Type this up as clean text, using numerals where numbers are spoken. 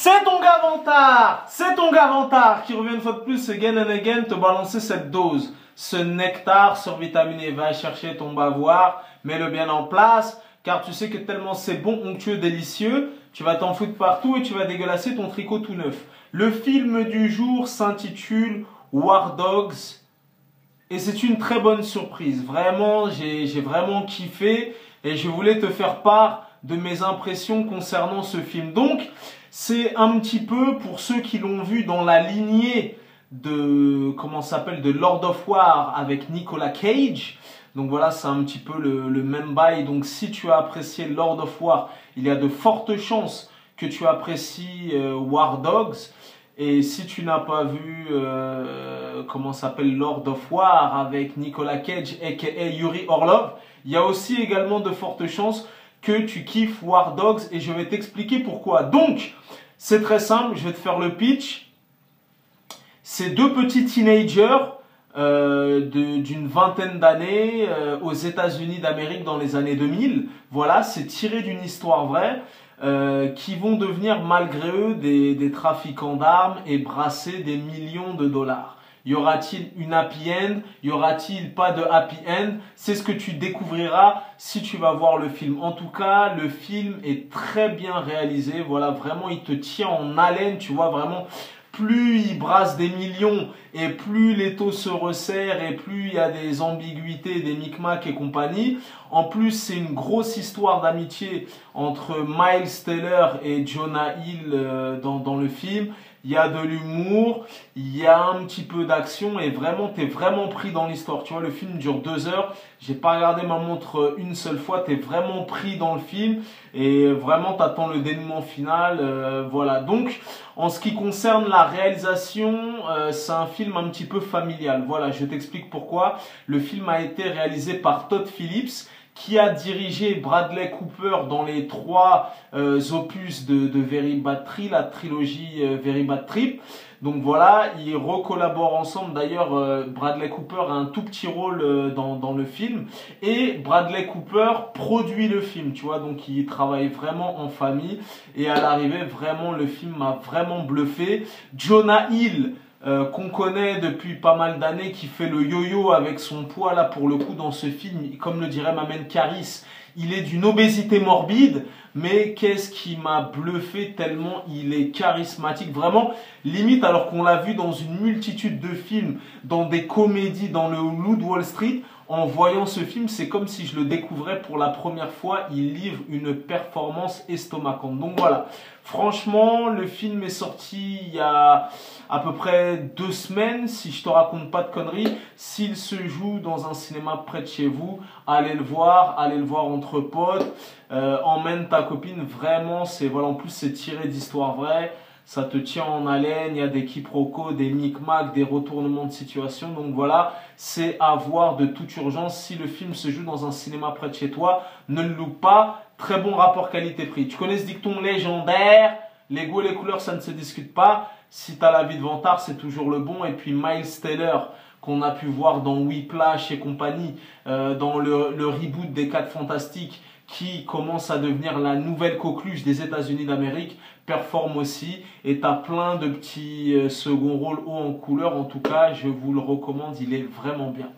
C'est ton gars Vantard qui revient une fois de plus again and again te balancer cette dose, ce nectar survitaminé. Va chercher ton bavoir, mets-le bien en place, car tu sais que tellement c'est bon, onctueux, délicieux, tu vas t'en foutre partout et tu vas dégueulasser ton tricot tout neuf. Le film du jour s'intitule War Dogs et c'est une très bonne surprise. Vraiment, j'ai vraiment kiffé et je voulais te faire part de mes impressions concernant ce film. Donc, c'est un petit peu pour ceux qui l'ont vu dans la lignée de, comment ça s'appelle, de Lord of War avec Nicolas Cage. Donc voilà, c'est un petit peu le même bail. Donc si tu as apprécié Lord of War, il y a de fortes chances que tu apprécies War Dogs. Et si tu n'as pas vu, comment ça s'appelle, Lord of War avec Nicolas Cage, a.k.a. Yuri Orlov, il y a aussi également de fortes chances que tu kiffes War Dogs et je vais t'expliquer pourquoi. Donc, c'est très simple, je vais te faire le pitch. C'est deux petits teenagers d'une vingtaine d'années aux États-Unis d'Amérique dans les années 2000. Voilà, c'est tiré d'une histoire vraie qui vont devenir malgré eux des trafiquants d'armes et brasser des millions de dollars. Y aura-t-il une happy end? Y aura-t-il pas de happy end? C'est ce que tu découvriras si tu vas voir le film. En tout cas, le film est très bien réalisé. Voilà, vraiment, il te tient en haleine. Tu vois, vraiment, plus il brasse des millions et plus les taux se resserrent et plus il y a des ambiguïtés, des micmacs et compagnie. En plus, c'est une grosse histoire d'amitié entre Miles Teller et Jonah Hill dans le film. Il y a de l'humour, il y a un petit peu d'action et vraiment, t'es vraiment pris dans l'histoire. Tu vois, le film dure 2 heures. J'ai pas regardé ma montre une seule fois. T'es vraiment pris dans le film et vraiment, t'attends le dénouement final. Voilà. Donc, en ce qui concerne la réalisation, c'est un film un petit peu familial. Voilà, je t'explique pourquoi. Le film a été réalisé par Todd Phillips, qui a dirigé Bradley Cooper dans les 3 opus de Very Bad Trip, la trilogie Very Bad Trip. Donc voilà, ils recollaborent ensemble. D'ailleurs, Bradley Cooper a un tout petit rôle dans le film. Et Bradley Cooper produit le film, tu vois. Donc, il travaille vraiment en famille. Et à l'arrivée, vraiment, le film m'a vraiment bluffé. Jonah Hill, qu'on connaît depuis pas mal d'années, qui fait le yo-yo avec son poids là pour le coup dans ce film, comme le dirait ma main Caris, il est d'une obésité morbide, mais qu'est-ce qui m'a bluffé tellement il est charismatique, vraiment limite alors qu'on l'a vu dans une multitude de films, dans des comédies, dans le Loup de Wall Street. En voyant ce film, c'est comme si je le découvrais pour la première fois. Il livre une performance estomacante. Donc voilà, franchement, le film est sorti il y a à peu près 2 semaines, si je te raconte pas de conneries. S'il se joue dans un cinéma près de chez vous, allez le voir entre potes. Emmène ta copine, vraiment, c'est voilà, en plus c'est tiré d'histoire vraie. Ça te tient en haleine, il y a des quiproquos, des micmacs, des retournements de situation. Donc voilà, c'est à voir de toute urgence. Si le film se joue dans un cinéma près de chez toi, ne le loupe pas. Très bon rapport qualité-prix. Tu connais ce dicton légendaire, les goûts et les couleurs, ça ne se discute pas. Si tu as la vie de Vantard, c'est toujours le bon. Et puis Miles Teller, qu'on a pu voir dans Whiplash et compagnie, dans le reboot des 4 Fantastiques, qui commence à devenir la nouvelle coqueluche des États-Unis d'Amérique, performe aussi. Et tu as plein de petits second rôles hauts en couleur. En tout cas, je vous le recommande, il est vraiment bien.